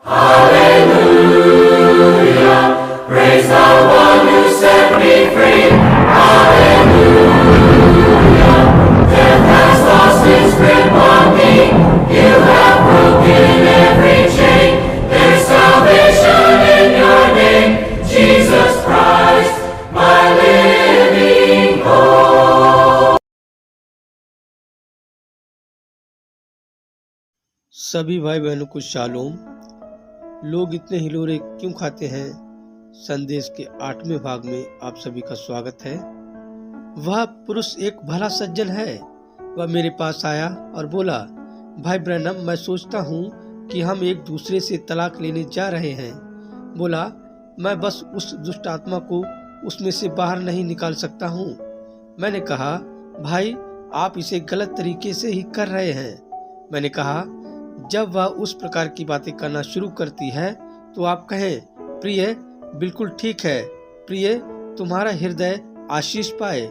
Praise the one who set me free. Death has lost its grip on me. You have broken every chain. There's salvation in your name, Jesus Christ, my living hope. सभी भाई बहनों को shalom. लोग इतने हिलोरे क्यों खाते हैं? संदेश के 8वें भाग में आप सभी का स्वागत है। वह पुरुष एक भला सज्जन है। वह मेरे पास आया और बोला, भाई ब्रैनम, मैं सोचता हूँ कि हम एक दूसरे से तलाक लेने जा रहे हैं। बोला, मैं बस उस दुष्ट आत्मा को उसमें से बाहर नहीं निकाल सकता हूँ। मैंने कहा, भाई आप इसे गलत तरीके से ही कर रहे हैं। मैंने कहा, जब वह उस प्रकार की बातें करना शुरू करती है तो आप कहें, प्रिय बिल्कुल ठीक है, प्रिय तुम्हारा हृदय आशीष पाए,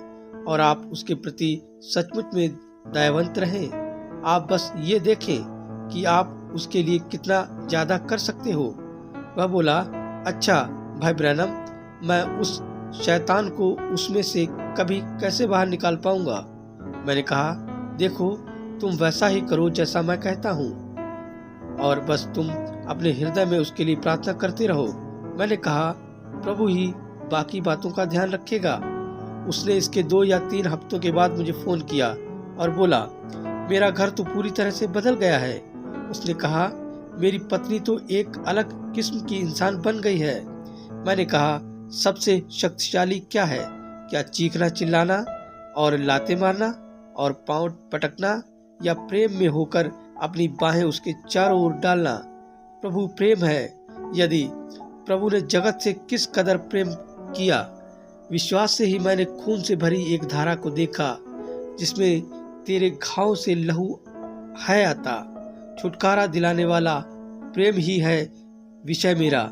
और आप उसके प्रति सचमुच में दयावंत रहें। आप बस ये देखें कि आप उसके लिए कितना ज्यादा कर सकते हो। वह बोला, अच्छा भाई ब्रैनम, मैं उस शैतान को उसमें से कभी कैसे बाहर निकाल पाऊंगा? मैंने कहा, देखो तुम वैसा ही करो जैसा मैं कहता हूँ, और बस तुम अपने हृदय में उसके लिए प्रार्थना करते रहो। मैंने कहा, प्रभु ही बाकी बातों का ध्यान रखेगा। उसने इसके 2 या 3 हफ्तों के बाद मुझे फोन किया और बोला, मेरा घर तो पूरी तरह से बदल गया है। उसने कहा, मेरी पत्नी तो एक अलग किस्म की इंसान बन गई है। मैंने कहा, सबसे शक्तिशाली क्या है? क्या चीखना चिल्लाना और लाते मारना और पांव पटकना, या प्रेम में होकर अपनी बाहें उसके चारों ओर डालना? प्रभु प्रेम है। यदि प्रभु ने जगत से किस कदर प्रेम किया, विश्वास से ही मैंने खून से भरी एक धारा को देखा जिसमें तेरे घाव से लहू है आता। छुटकारा दिलाने वाला प्रेम ही है विषय मेरा,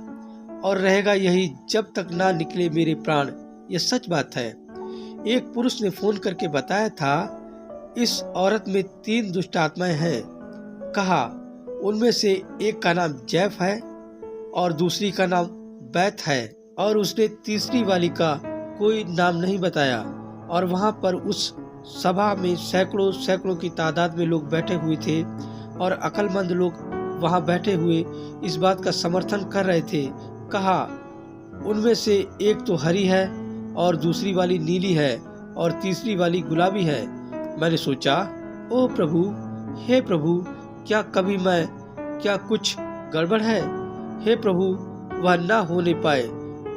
और रहेगा यही जब तक ना निकले मेरे प्राण। यह सच बात है। एक पुरुष ने फोन करके बताया था, इस औरत में 3 दुष्ट आत्माएं हैं। कहा, उनमें से एक का नाम जैफ है और दूसरी का नाम बैत है, और उसने तीसरी वाली का कोई नाम नहीं बताया। और वहां पर उस सभा में सैकड़ों की तादाद में लोग बैठे हुए थे, और अक्लमंद लोग वहां बैठे हुए इस बात का समर्थन कर रहे थे। कहा, उनमें से एक तो हरी है और दूसरी वाली नीली है और तीसरी वाली गुलाबी है। मैंने सोचा, ओ प्रभु, हे प्रभु, क्या कुछ गड़बड़ है? हे प्रभु, वह ना होने पाए।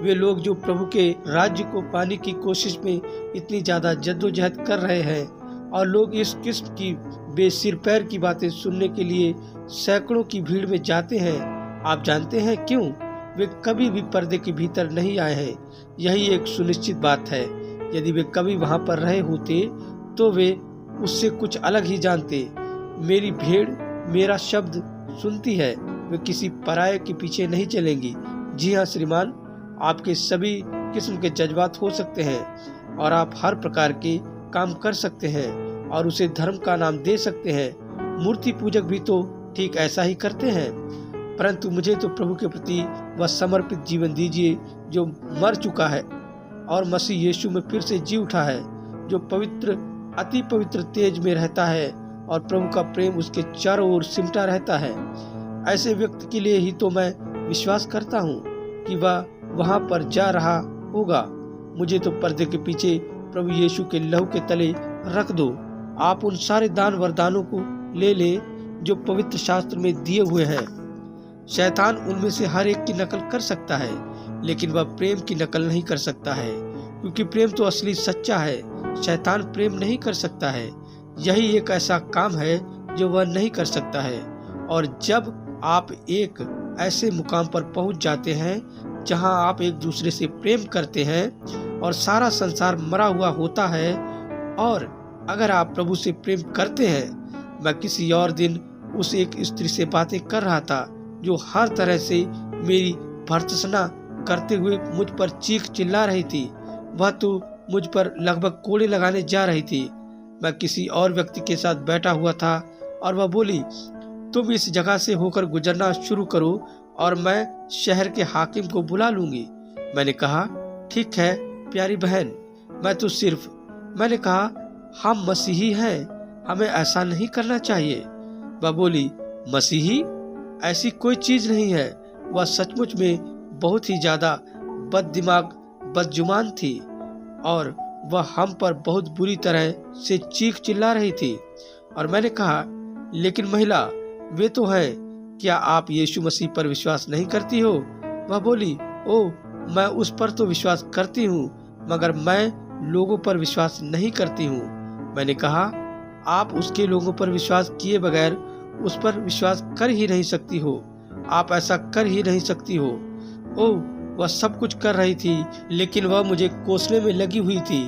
वे लोग जो प्रभु के राज्य को पाने की कोशिश में इतनी ज्यादा जद्दोजहद कर रहे हैं, और लोग इस किस्म की बेसिर पैर की बातें सुनने के लिए सैकड़ों की भीड़ में जाते हैं। आप जानते हैं क्यों? वे कभी भी पर्दे के भीतर नहीं आए हैं। यही एक सुनिश्चित बात है। यदि वे कभी वहां पर रहे होते तो वे उससे कुछ अलग ही जानते। मेरी भेड़ मेरा शब्द सुनती है, वे किसी पराये के पीछे नहीं चलेंगी। जी हाँ श्रीमान, आपके सभी किस्म के जज्बात हो सकते हैं और आप हर प्रकार के काम कर सकते हैं और उसे धर्म का नाम दे सकते हैं। मूर्ति पूजक भी तो ठीक ऐसा ही करते हैं। परंतु मुझे तो प्रभु के प्रति वह समर्पित जीवन दीजिए जो मर चुका है और मसीह यीशु में फिर से जी उठा है, जो पवित्र अति पवित्र तेज में रहता है और प्रभु का प्रेम उसके चारों ओर सिमटा रहता है। ऐसे व्यक्ति के लिए ही तो मैं विश्वास करता हूँ कि वह वहाँ पर जा रहा होगा। मुझे तो पर्दे के पीछे प्रभु यीशु के लहू के तले रख दो। आप उन सारे दान वरदानों को ले ले जो पवित्र शास्त्र में दिए हुए हैं। शैतान उनमें से हर एक की नकल कर सकता है, लेकिन वह प्रेम की नकल नहीं कर सकता है, क्योंकि प्रेम तो असली सच्चा है। शैतान प्रेम नहीं कर सकता है। यही एक ऐसा काम है जो वह नहीं कर सकता है। और जब आप एक ऐसे मुकाम पर पहुंच जाते हैं जहां आप एक दूसरे से प्रेम करते हैं और सारा संसार मरा हुआ होता है, और अगर आप प्रभु से प्रेम करते हैं। मैं किसी और दिन उस एक स्त्री से बातें कर रहा था जो हर तरह से मेरी भर्त्सना करते हुए मुझ पर चीख चिल्ला रही थी। वह तो मुझ पर लगभग कोड़े लगाने जा रही थी। मैं किसी और व्यक्ति के साथ बैठा हुआ था और वह बोली, तुम इस जगह से होकर गुजरना शुरू करो और मैं शहर के हाकिम को बुला लूंगी। मैंने कहा, ठीक है प्यारी बहन, मैंने कहा, हम मसीही हैं, हमें ऐसा नहीं करना चाहिए। वह बोली, मसीही? ऐसी कोई चीज नहीं है। वह सचमुच में बहुत ही ज्यादा बददिमाग बदजुबान थी और वह हम पर बहुत बुरी तरह से चीख चिल्ला रही थी। और मैंने कहा, लेकिन महिला, वे तो है, क्या आप यीशु मसीह पर विश्वास नहीं करती हो? वह बोली, ओह, मैं उस पर तो विश्वास करती हूँ, मगर मैं लोगों पर विश्वास नहीं करती हूँ। मैंने कहा, आप उसके लोगों पर विश्वास किए बगैर उस पर विश्वास कर ही नहीं सकती हो। आप ऐसा कर ही नहीं सकती हो। ओह, वह सब कुछ कर रही थी, लेकिन वह मुझे कोसने में लगी हुई थी।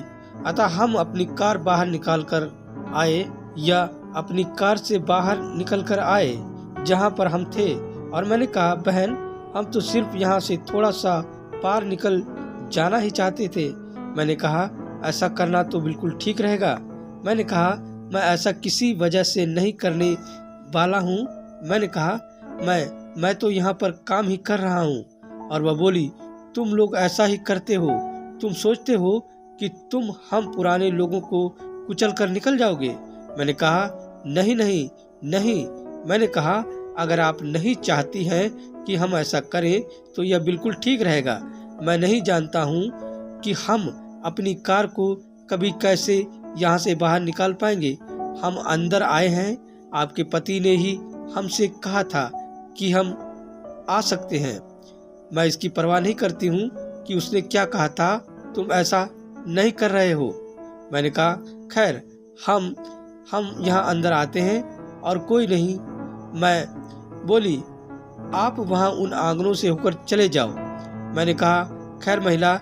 अतः हम अपनी कार बाहर निकाल कर आए, या अपनी कार से बाहर निकल कर आए जहाँ पर हम थे। और मैंने कहा, बहन, हम तो सिर्फ यहाँ से थोड़ा सा पार निकल जाना ही चाहते थे। मैंने कहा, ऐसा करना तो बिल्कुल ठीक रहेगा। मैंने कहा, मैं ऐसा किसी वजह से नहीं करने वाला हूँ। मैंने कहा, मैं तो यहाँ पर काम ही कर रहा हूँ। और वह बोली, तुम लोग ऐसा ही करते हो। तुम सोचते हो कि तुम हम पुराने लोगों को कुचल कर निकल जाओगे। मैंने कहा, नहीं नहीं नहीं। मैंने कहा, अगर आप नहीं चाहती हैं कि हम ऐसा करें तो यह बिल्कुल ठीक रहेगा। मैं नहीं जानता हूँ कि हम अपनी कार को कभी कैसे यहाँ से बाहर निकाल पाएंगे। हम अंदर आए हैं, आपके पति ने ही हमसे कहा था कि हम आ सकते हैं। मैं इसकी परवाह नहीं करती हूँ कि उसने क्या कहा था, तुम ऐसा नहीं कर रहे हो। मैंने कहा, खैर, हम यहाँ अंदर आते हैं और कोई नहीं। मैं बोली, आप वहाँ उन आंगनों से होकर चले जाओ। मैंने कहा, खैर महिला,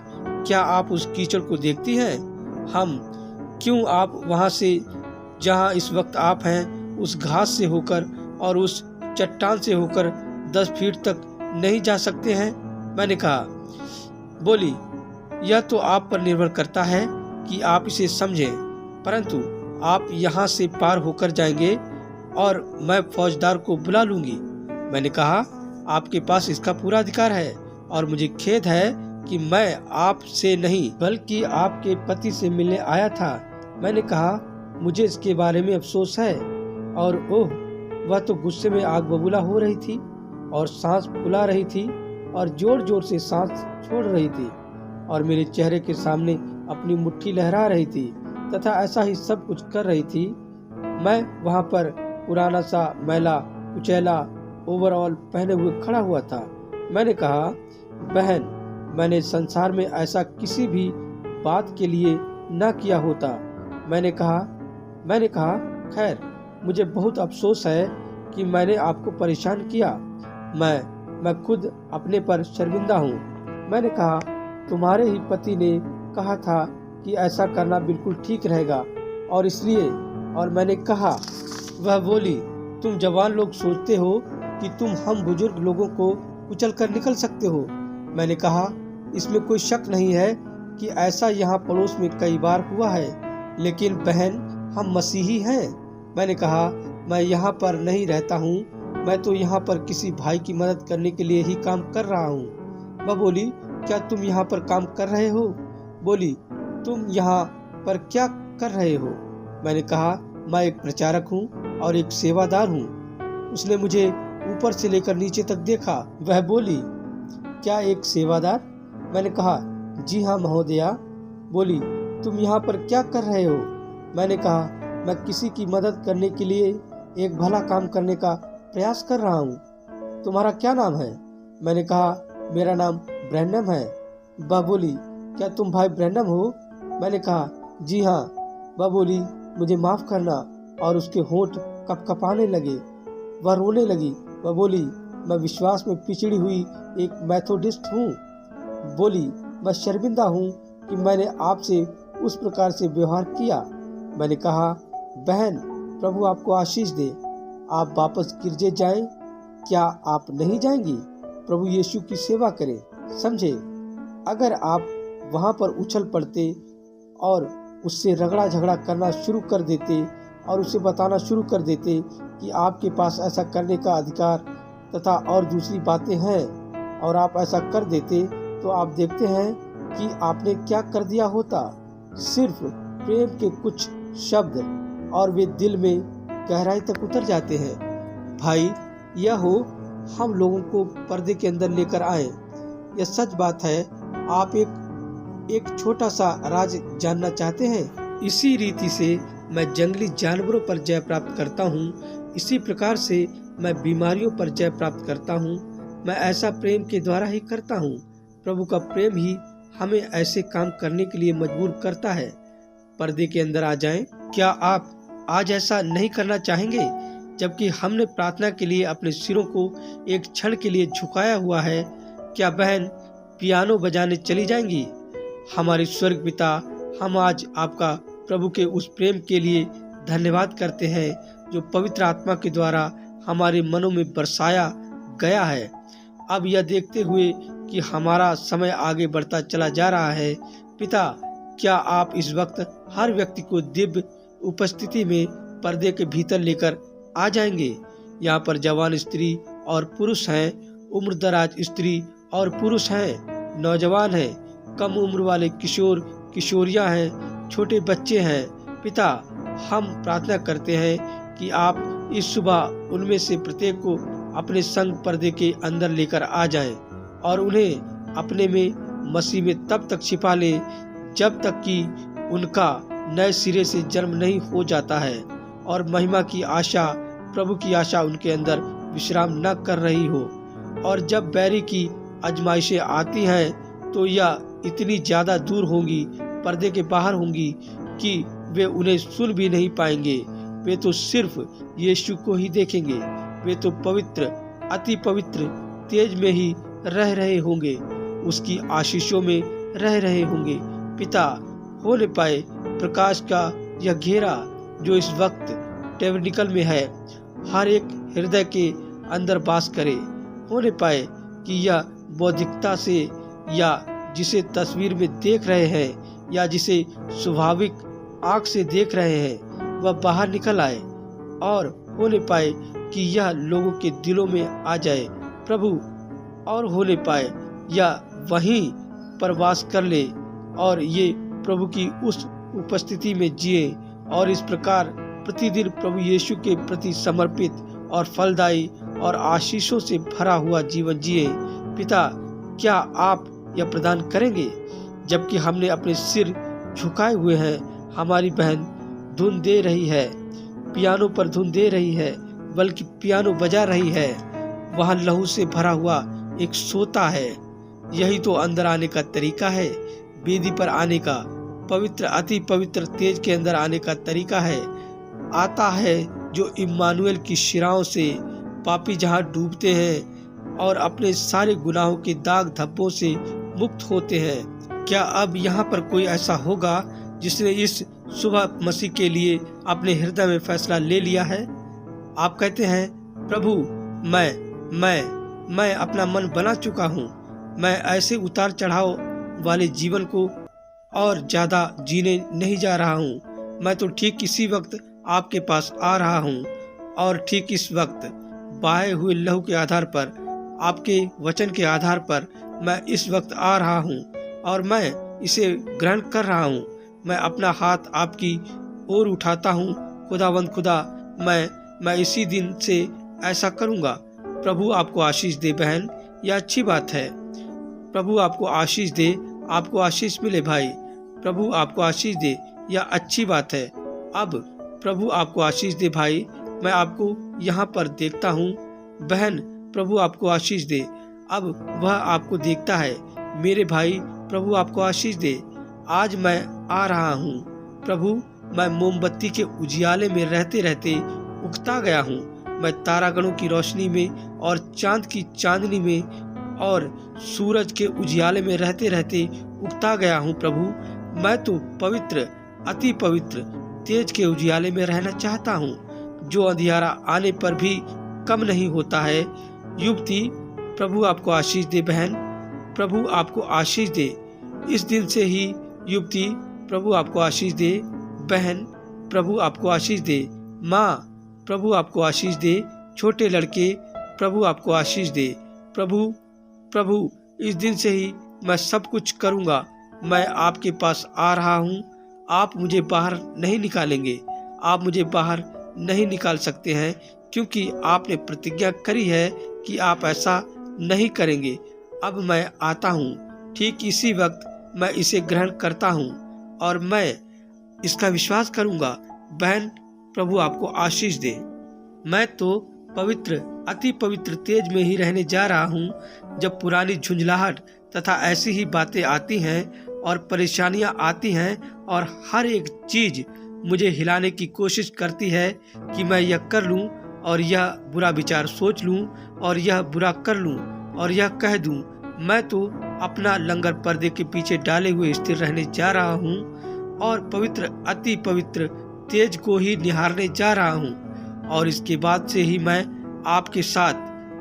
क्या आप उस कीचड़ को देखती हैं? क्यों आप वहाँ से जहाँ इस वक्त आप हैं उस घास से होकर और उस चट्टान से होकर 10 फीट तक नहीं जा सकते हैं? मैंने कहा, बोली, यह तो आप पर निर्भर करता है कि आप इसे समझें, परंतु आप यहाँ से पार होकर जाएंगे और मैं फौजदार को बुला लूंगी। मैंने कहा, आपके पास इसका पूरा अधिकार है और मुझे खेद है कि मैं आपसे नहीं बल्कि आपके पति से मिलने आया था। मैंने कहा, मुझे इसके बारे में अफसोस है। और ओह, वह तो गुस्से में आग बबूला हो रही थी और सांस फुला रही थी और जोर जोर से सांस छोड़ रही थी और मेरे चेहरे के सामने अपनी मुट्ठी लहरा रही थी तथा ऐसा ही सब कुछ कर रही थी। मैं वहाँ पर पुराना सा मैला कुचैला ओवरऑल पहने हुए खड़ा हुआ था। मैंने कहा, बहन, मैंने संसार में ऐसा किसी भी बात के लिए न किया होता। मैंने कहा, खैर, मुझे बहुत अफसोस है कि मैंने आपको परेशान किया। मैं खुद अपने पर शर्मिंदा हूँ। मैंने कहा, तुम्हारे ही पति ने कहा था कि ऐसा करना बिल्कुल ठीक रहेगा और इसलिए। और मैंने कहा, वह बोली, तुम जवान लोग सोचते हो कि तुम हम बुजुर्ग लोगों को कुचल कर निकल सकते हो। मैंने कहा, इसमें कोई शक नहीं है कि ऐसा यहाँ पड़ोस में कई बार हुआ है, लेकिन बहन, हम मसीही हैं। मैंने कहा, मैं यहाँ पर नहीं रहता हूँ, मैं तो यहाँ पर किसी भाई की मदद करने के लिए ही काम कर रहा हूँ। वह बोली, क्या तुम यहाँ पर काम कर रहे हो? बोली, तुम यहाँ पर क्या कर रहे हो? मैंने कहा, मैं एक प्रचारक हूँ और एक सेवादार हूँ। उसने मुझे ऊपर से लेकर नीचे तक देखा। वह बोली, क्या एक सेवादार? मैंने कहा, जी हाँ महोदया। बोली, तुम यहाँ पर क्या कर रहे हो? मैंने कहा, मैं किसी की मदद करने के लिए एक भला काम करने का प्रयास कर रहा हूँ। तुम्हारा क्या नाम है? मैंने कहा, मेरा नाम ब्रैंडम है। वह बोली, क्या तुम भाई ब्रैंडम हो? मैंने कहा, जी हाँ। वह बोली, मुझे माफ़ करना। और उसके होंठ कपकपाने लगे। वह रोने लगी। वह बोली, मैं विश्वास में पिछड़ी हुई एक मेथोडिस्ट हूँ। बोली, मैं शर्मिंदा हूँ कि मैंने आपसे उस प्रकार से व्यवहार किया। मैंने कहा, बहन, प्रभु आपको आशीष दे। आप वापस गिरजे जाएं। क्या आप नहीं जाएंगी? प्रभु यीशु की सेवा करें। समझे, अगर आप वहाँ पर उछल पड़ते और उससे रगड़ा झगड़ा करना शुरू कर देते और उसे बताना शुरू कर देते कि आपके पास ऐसा करने का अधिकार तथा और दूसरी बातें हैं और आप ऐसा कर देते तो आप देखते हैं कि आपने क्या कर दिया होता। सिर्फ प्रेम के कुछ शब्द और वे दिल में गहराई तक उतर जाते हैं। भाई, यह हो हम लोगों को पर्दे के अंदर लेकर आए। यह सच बात है। आप एक छोटा सा राज जानना चाहते हैं? इसी रीति से मैं जंगली जानवरों पर जय प्राप्त करता हूँ, इसी प्रकार से मैं बीमारियों पर जय प्राप्त करता हूँ। मैं ऐसा प्रेम के द्वारा ही करता हूँ। प्रभु का प्रेम ही हमें ऐसे काम करने के लिए मजबूर करता है। पर्दे के अंदर आ जाएं। क्या आप आज ऐसा नहीं करना चाहेंगे? जबकि हमने प्रार्थना के लिए अपने सिरों को एक क्षण के लिए झुकाया हुआ है, क्या बहन पियानो बजाने चली जाएंगी? हमारे स्वर्ग पिता, हम आज आपका प्रभु के उस प्रेम के लिए धन्यवाद करते हैं जो पवित्र आत्मा के द्वारा हमारे मनों में बरसाया गया है। अब यह देखते हुए कि हमारा समय आगे बढ़ता चला जा रहा है, पिता, क्या आप इस वक्त हर व्यक्ति को दिव्य उपस्थिति में पर्दे के भीतर लेकर आ जाएंगे? यहाँ पर जवान स्त्री और पुरुष हैं, उम्रदराज स्त्री और पुरुष हैं, नौजवान हैं, कम उम्र वाले किशोर किशोरियां हैं, छोटे बच्चे हैं। पिता, हम प्रार्थना करते हैं कि आप इस सुबह उनमें से प्रत्येक को अपने संग पर्दे के अंदर लेकर आ जाएं और उन्हें अपने में मसीह में तब तक छिपा ले जब तक कि उनका नए सिरे से जन्म नहीं हो जाता है और महिमा की आशा, प्रभु की आशा उनके अंदर विश्राम न कर रही हो। और जब बैरी की आजमाइशें आती हैं तो यह इतनी ज्यादा दूर होंगी, पर्दे के बाहर होंगी कि वे उन्हें सुन भी नहीं पाएंगे। वे तो सिर्फ यीशु को ही देखेंगे। वे तो पवित्र, अति पवित्र तेज में ही रह रहे होंगे, उसकी आशीषों में रह रहे होंगे। पिता, होने पाए प्रकाश का यह घेरा जो इस वक्त टेबरनिकल में है, हर एक हृदय के अंदर वास करे। होने पाए कि यह बौद्धिकता से या जिसे तस्वीर में देख रहे हैं या जिसे स्वाभाविक आंख से देख रहे हैं वह बाहर निकल आए और होने पाए कि यह लोगों के दिलों में आ जाए प्रभु, और होने पाए या वहीं पर वास कर ले और ये प्रभु की उस उपस्थिति में जिए और इस प्रकार प्रतिदिन प्रभु यीशु के प्रति समर्पित और फलदायी और आशीषों से भरा हुआ जीवन जिए। पिता, क्या आप यह प्रदान करेंगे? जबकि हमने अपने सिर झुकाए हुए हैं, हमारी बहन धुन दे रही है, पियानो पर धुन दे रही है, बल्कि पियानो बजा रही है। वहाँ लहू से भरा हुआ एक सोता है। यही तो अंदर आने का तरीका है, वेदी पर आने का, पवित्र अति पवित्र तेज के अंदर आने का तरीका है। आता है जो इम्मानुएल की शिराओं से पापी जहाँ डूबते हैं और अपने सारे गुनाहों के दाग धब्बों से मुक्त होते हैं। क्या अब यहाँ पर कोई ऐसा होगा जिसने इस सुबह मसीह के लिए अपने हृदय में फैसला ले लिया है? आप कहते हैं, प्रभु, मैं अपना मन बना चुका हूँ। मैं ऐसे उतार चढ़ाव वाले जीवन को और ज्यादा जीने नहीं जा रहा हूँ। मैं तो ठीक इसी वक्त आपके पास आ रहा हूँ और ठीक इस वक्त बहाए हुए लहू के आधार पर, आपके वचन के आधार पर मैं इस वक्त आ रहा हूँ और मैं इसे ग्रहण कर रहा हूँ। मैं अपना हाथ आपकी ओर उठाता हूँ। खुदावंद खुदा, मैं इसी दिन से ऐसा करूँगा। प्रभु आपको आशीष दे बहन, यह अच्छी बात है। प्रभु आपको आशीष दे, आपको आशीष मिले भाई। प्रभु आपको आशीष दे, यह अच्छी बात है। अब प्रभु आपको आशीष दे भाई। मैं आपको यहाँ पर देखता हूँ बहन, प्रभु आपको आशीष दे। अब वह आपको देखता है मेरे भाई, प्रभु आपको आशीष दे। आज मैं आ रहा हूँ प्रभु। मैं मोमबत्ती के उजियाले में रहते रहते उगता गया हूँ। मैं तारागणों की रोशनी में और चांद की चांदनी में और सूरज के उजियाले में रहते रहते उगता गया हूँ प्रभु। मैं तो पवित्र, अति पवित्र तेज के उजियाले में रहना चाहता हूँ, जो अंधियारा आने पर भी कम नहीं होता है। युवती, प्रभु आपको आशीष दे बहन, प्रभु आपको आशीष दे। इस दिन से ही युवती, प्रभु आपको आशीष दे। बहन, प्रभु आपको आशीष दे। माँ, प्रभु आपको आशीष दे। छोटे लड़के, प्रभु आपको आशीष दे। प्रभु इस दिन से ही मैं सब कुछ करूँगा। मैं आपके पास आ रहा हूँ। आप मुझे बाहर नहीं निकालेंगे। आप मुझे बाहर नहीं निकाल सकते हैं, क्योंकि आपने प्रतिज्ञा करी है कि आप ऐसा नहीं करेंगे। अब मैं आता हूँ। ठीक इसी वक्त मैं इसे ग्रहण करता हूँ और मैं इसका विश्वास करूँगा। बहन, प्रभु आपको आशीष दे। मैं तो पवित्र, अति पवित्र तेज में ही रहने जा रहा हूँ। जब पुरानी झुंझलाहट तथा ऐसी ही बातें आती हैं और परेशानियाँ आती हैं और हर एक चीज मुझे हिलाने की कोशिश करती है कि मैं यह कर लूँ और यह बुरा विचार सोच लूँ और यह बुरा कर लूँ और यह कह दूँ, मैं तो अपना लंगर पर्दे के पीछे डाले हुए स्थिर रहने जा रहा हूँ और पवित्र, अति पवित्र तेज को ही निहारने जा रहा हूँ। और इसके बाद से ही मैं आपके साथ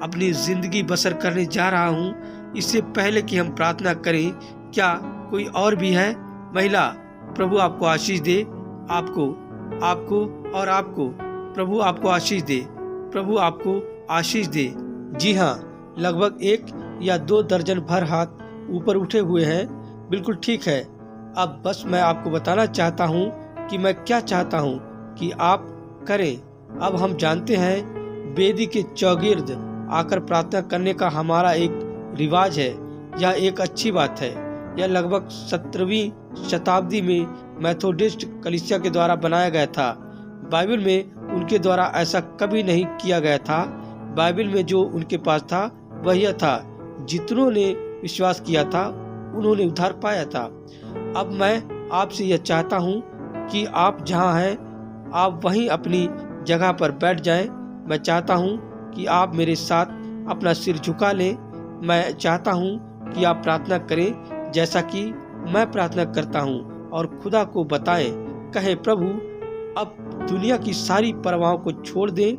अपनी जिंदगी बसर करने जा रहा हूँ। इससे पहले कि हम प्रार्थना करें, क्या कोई और भी है? महिला, प्रभु आपको आशीष दे। आपको और आपको प्रभु आपको आशीष दे। प्रभु आपको आशीष दे। जी हाँ, लगभग 1 या 2 दर्जन भर हाथ ऊपर उठे हुए हैं। बिल्कुल ठीक है। अब बस मैं आपको बताना चाहता हूँ कि मैं क्या चाहता हूँ कि आप करें। अब हम जानते हैं वेदी के चौगिर्द आकर प्रार्थना करने का हमारा एक रिवाज है। यह एक अच्छी बात है। यह लगभग 17वीं शताब्दी में मेथोडिस्ट कलीसिया के द्वारा बनाया गया था। बाइबल में उनके द्वारा ऐसा कभी नहीं किया गया था। बाइबल में जो उनके पास था वह यह था, जितनों ने विश्वास किया था उन्होंने उद्धार पाया था। अब मैं आपसे यह चाहता हूँ कि आप जहाँ हैं आप वहीं अपनी जगह पर बैठ जाएं। मैं चाहता हूँ कि आप मेरे साथ अपना सिर झुका लें। मैं चाहता हूँ कि आप प्रार्थना करें जैसा कि मैं प्रार्थना करता हूँ और खुदा को बताएं। कहें, प्रभु अब दुनिया की सारी परवाहों को छोड़ दें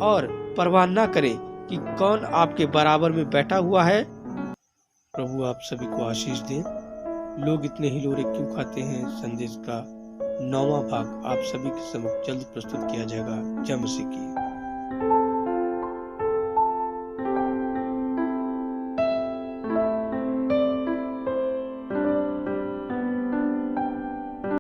और परवाह ना करें कि कौन आपके बराबर में बैठा हुआ है। प्रभु आप सभी को आशीष दें। लोग इतने हिलोरे क्यों खाते हैं संदेश का 9वां भाग आप सभी के समक्ष जल्द प्रस्तुत किया जाएगा। जय मसीह की।